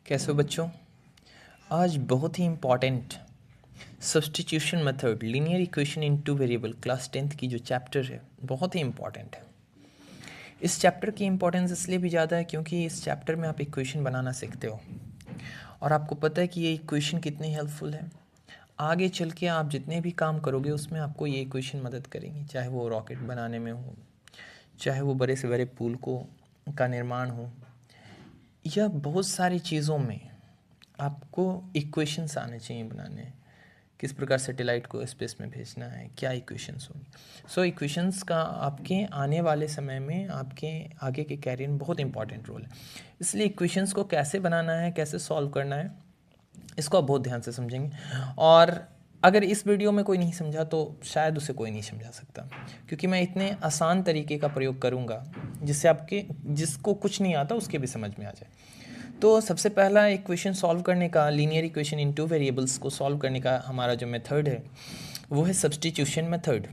कैसे हो बच्चों। आज बहुत ही important substitution method linear equation in two variable class 10th की जो चैप्टर है बहुत ही इम्पॉर्टेंट है। इस चैप्टर की इम्पोर्टेंस इसलिए भी ज़्यादा है क्योंकि इस चैप्टर में आप इक्वेशन बनाना सीखते हो और आपको पता है कि ये इक्वेशन कितनी हेल्पफुल है। आगे चल के आप जितने भी काम करोगे उसमें आपको ये इक्वेशन मदद करेंगी, चाहे वो रॉकेट बनाने में हो, चाहे वो बड़े से बड़े पुल का निर्माण हो, या बहुत सारी चीज़ों में आपको इक्वेशंस आने चाहिए बनाने। किस प्रकार सैटेलाइट को स्पेस में भेजना है, क्या इक्वेशंस होंगी। सो इक्वेशंस का आपके आने वाले समय में आपके आगे के कैरियर में बहुत इंपॉर्टेंट रोल है। इसलिए इक्वेशंस को कैसे बनाना है, कैसे सॉल्व करना है, इसको आप बहुत ध्यान से समझेंगे। और अगर इस वीडियो में कोई नहीं समझा तो शायद उसे कोई नहीं समझा सकता, क्योंकि मैं इतने आसान तरीके का प्रयोग करूँगा जिससे जिसको कुछ नहीं आता उसके भी समझ में आ जाए। तो सबसे पहला इक्वेशन सॉल्व करने का, linear equation in two variables को सॉल्व करने का हमारा जो मेथड है वो है सब्स्टिट्यूशन मेथड।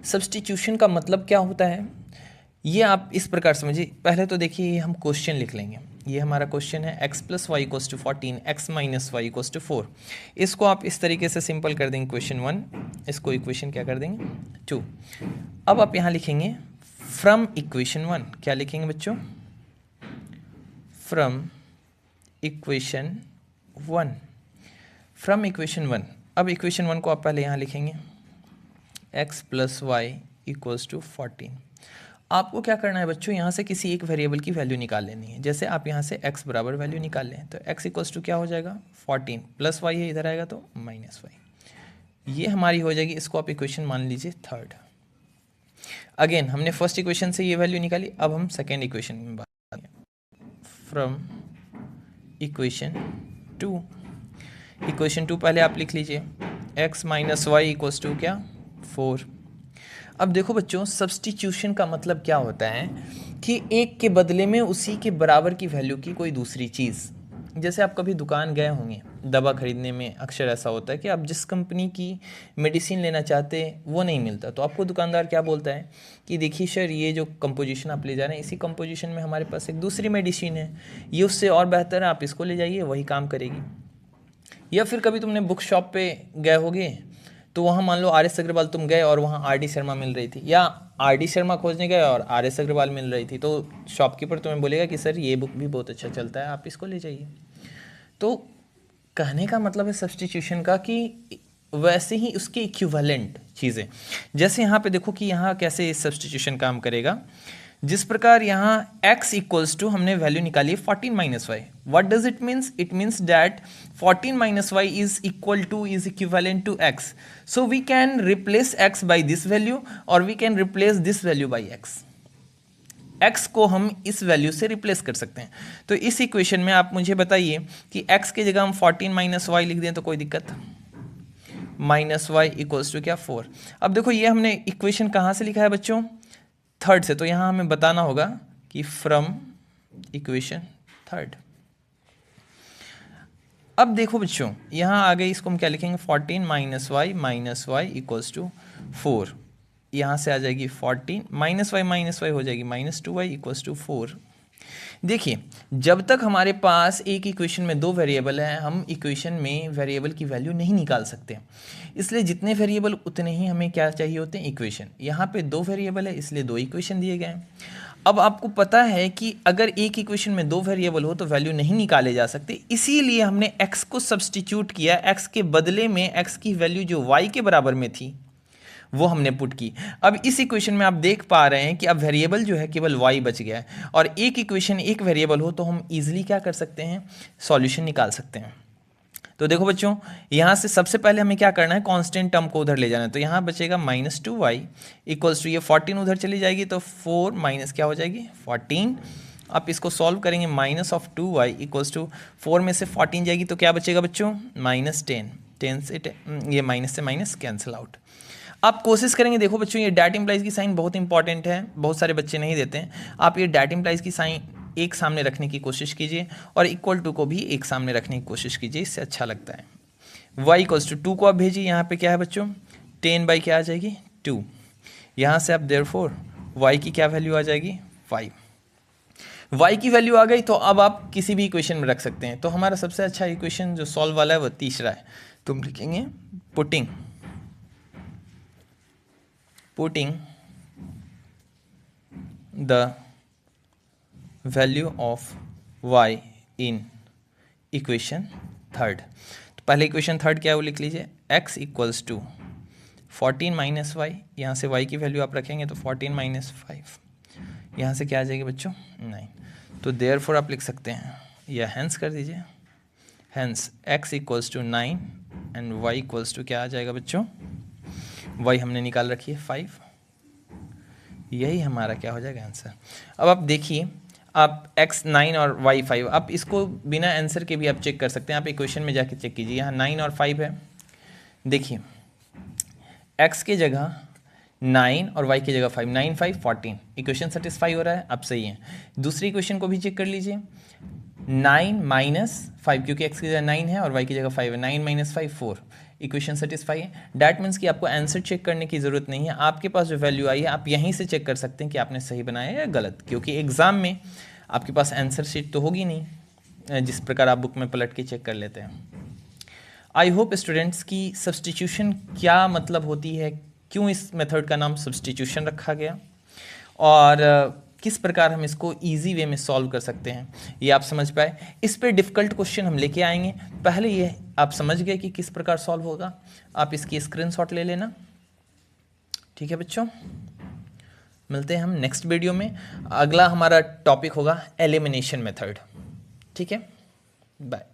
सब्स्टिट्यूशन का मतलब क्या होता है ये आप इस प्रकार समझिए। पहले तो देखिए ये हम क्वेश्चन लिख लेंगे। ये हमारा क्वेश्चन है x + y = 14, x - y = 4। इसको आप इस तरीके से सिंपल कर देंगे क्वेश्चन 1, इसको इक्वेशन क्या कर देंगे 2। अब आप यहाँ लिखेंगे फ्रॉम इक्वेशन 1, क्या लिखेंगे बच्चों, फ्रॉम इक्वेशन 1, फ्रॉम इक्वेशन 1। अब इक्वेशन 1 को आप पहले यहाँ लिखेंगे x + y = 14। आपको क्या करना है बच्चों, यहाँ से किसी एक वेरिएबल की वैल्यू निकाल लेनी है। जैसे आप यहाँ से x बराबर वैल्यू निकाल लें तो x = क्या हो जाएगा 14, प्लस y है इधर आएगा तो -y, ये हमारी हो जाएगी। इसको आप इक्वेशन मान लीजिए 3rd। अगेन हमने फर्स्ट इक्वेशन से ये वैल्यू निकाली, अब हम सेकेंड इक्वेशन में बात फ्रॉम इक्वेशन 2। इक्वेशन 2 पहले आप लिख लीजिए x - y = क्या 4। अब देखो बच्चों, सब्स्टिट्यूशन का मतलब क्या होता है कि एक के बदले में उसी के बराबर की वैल्यू की कोई दूसरी चीज़। जैसे आप कभी दुकान गए होंगे दवा खरीदने में, अक्सर ऐसा होता है कि आप जिस कंपनी की मेडिसिन लेना चाहते हैं वो नहीं मिलता, तो आपको दुकानदार क्या बोलता है कि देखिए सर, ये जो कंपोजिशन आप ले जा रहे हैं इसी कंपोजिशन में हमारे पास एक दूसरी मेडिसिन है, ये उससे और बेहतर है, आप इसको ले जाइए, वही काम करेगी। या फिर कभी तुमने बुक शॉप पे गए होगे तो वहाँ मान लो RS अग्रवाल तुम गए और वहाँ RD शर्मा मिल रही थी, या RD शर्मा खोजने गए और RS अग्रवाल मिल रही थी, तो शॉपकीपर तुम्हें बोलेगा कि सर ये बुक भी बहुत अच्छा चलता है, आप इसको ले जाइए। तो कहने का मतलब है सब्स्टिट्यूशन का कि वैसे ही उसके इक्विवेलेंट चीज़ें। जैसे यहाँ पे देखो कि यहाँ कैसे सब्स्टिट्यूशन काम करेगा। जिस प्रकार यहाँ x = हमने वैल्यू निकाली है 14 - y। What does it means? It means that 14 - y is equivalent to x. So we can replace x by this value or we can replace this value by x. x को हम इस value से replace कर सकते हैं। तो इस equation में आप मुझे बताइए कि x की जगह हम 14 - y लिख दें तो कोई दिक्कत? -y = क्या 4। अब देखो ये हमने इक्वेशन कहाँ से लिखा है बच्चों, 3rd से, तो यहाँ हमें बताना होगा कि फ्रॉम इक्वेशन 3rd। अब देखो बच्चों यहाँ आ गई, इसको हम क्या लिखेंगे 14 - y = 4। यहाँ से आ जाएगी 14 -y हो जाएगी -2y = 4। देखिए जब तक हमारे पास एक इक्वेशन में दो वेरिएबल हैं, हम इक्वेशन में वेरिएबल की वैल्यू नहीं निकाल सकते। इसलिए जितने वेरिएबल उतने ही हमें क्या चाहिए होते हैं, इक्वेशन। यहाँ पे दो वेरिएबल है इसलिए दो इक्वेशन दिए गए हैं। अब आपको पता है कि अगर एक इक्वेशन में दो वेरिएबल हो तो वैल्यू नहीं निकाले जा सकते, इसीलिए हमने x को सब्स्टिट्यूट किया। x के बदले में x की वैल्यू जो y के बराबर में थी वो हमने पुट की। अब इस इक्वेशन में आप देख पा रहे हैं कि अब वेरिएबल जो है केवल y बच गया है, और एक इक्वेशन एक वेरिएबल हो तो हम इजीली क्या कर सकते हैं, सॉल्यूशन निकाल सकते हैं। तो देखो बच्चों यहाँ से सबसे पहले हमें क्या करना है, कांस्टेंट टर्म को उधर ले जाना है। तो यहाँ बचेगा -2y = ये 14 उधर चली जाएगी तो 4 माइनस क्या हो जाएगी 14। आप इसको सॉल्व करेंगे -2y = 4 में से 14 जाएगी तो क्या बचेगा बच्चों -10। 10 से ये माइनस से माइनस कैंसिल आउट। आप कोशिश करेंगे, देखो बच्चों ये डैट इम्प्लाइज की साइन बहुत इंपॉर्टेंट है, बहुत सारे बच्चे नहीं देते हैं। आप ये डैट इम्प्लाइज की साइन एक सामने रखने की कोशिश कीजिए और इक्वल टू को भी एक सामने रखने की कोशिश कीजिए, इससे अच्छा लगता है। y = 2 को आप भेजिए, यहाँ पे क्या है बच्चों 10 क्या आ जाएगी 2। यहाँ से आप देयरफॉर y की क्या वैल्यू आ जाएगी 5। y की वैल्यू आ गई तो अब आप किसी भी इक्वेशन में रख सकते हैं। तो हमारा सबसे अच्छा इक्वेशन जो सॉल्व वाला है वो तीसरा है, तो हम लिखेंगे putting the value of y in equation third. तो पहले इक्वेशन थर्ड क्या है वो लिख लीजिए, x equals to 14 minus y, यहाँ से y की वैल्यू आप रखेंगे तो 14 माइनस 5, यहाँ से क्या आ जाएगी बच्चों 9। तो देयरफॉर आप लिख सकते हैं या हैंस कर दीजिए, hence x equals to 9 and y equals to क्या आ जाएगा बच्चों, y हमने निकाल रखी है 5, यही हमारा क्या हो जाएगा आंसर। अब आप देखिए, आप x 9 और y 5, आप इसको बिना आंसर के भी आप चेक कर सकते हैं, आप इक्वेशन में जाके चेक कीजिए, यहाँ 9 और 5 है, देखिए x की जगह 9 और y की जगह 5, 9 5 14, इक्वेशन सेटिस्फाई हो रहा है, अब सही है। दूसरी इक्वेशन को भी चेक कर लीजिए, 9 माइनस 5, क्योंकि x की जगह 9 है और y की जगह 5 है, 9 माइनस 5 4, इक्वेशन सेटिस्फाई है। डैट मीन्स कि आपको आंसर चेक करने की ज़रूरत नहीं है, आपके पास जो वैल्यू आई है आप यहीं से चेक कर सकते हैं कि आपने सही बनाया या गलत, क्योंकि एग्ज़ाम में आपके पास आंसर शीट तो होगी नहीं जिस प्रकार आप बुक में पलट के चेक कर लेते हैं। आई होप स्टूडेंट्स की सब्सटीट्यूशन क्या मतलब होती है, क्यों इस मेथड का नाम सब्सटीट्यूशन रखा गया, और किस प्रकार हम इसको इजी वे में सॉल्व कर सकते हैं, ये आप समझ पाए। इस पे डिफ़िकल्ट क्वेश्चन हम लेके आएंगे, पहले ये आप समझ गए कि किस प्रकार सॉल्व होगा, आप इसकी स्क्रीनशॉट ले लेना, ठीक है बच्चों। मिलते हैं हम नेक्स्ट वीडियो में, अगला हमारा टॉपिक होगा एलिमिनेशन मेथड, ठीक है, बाय।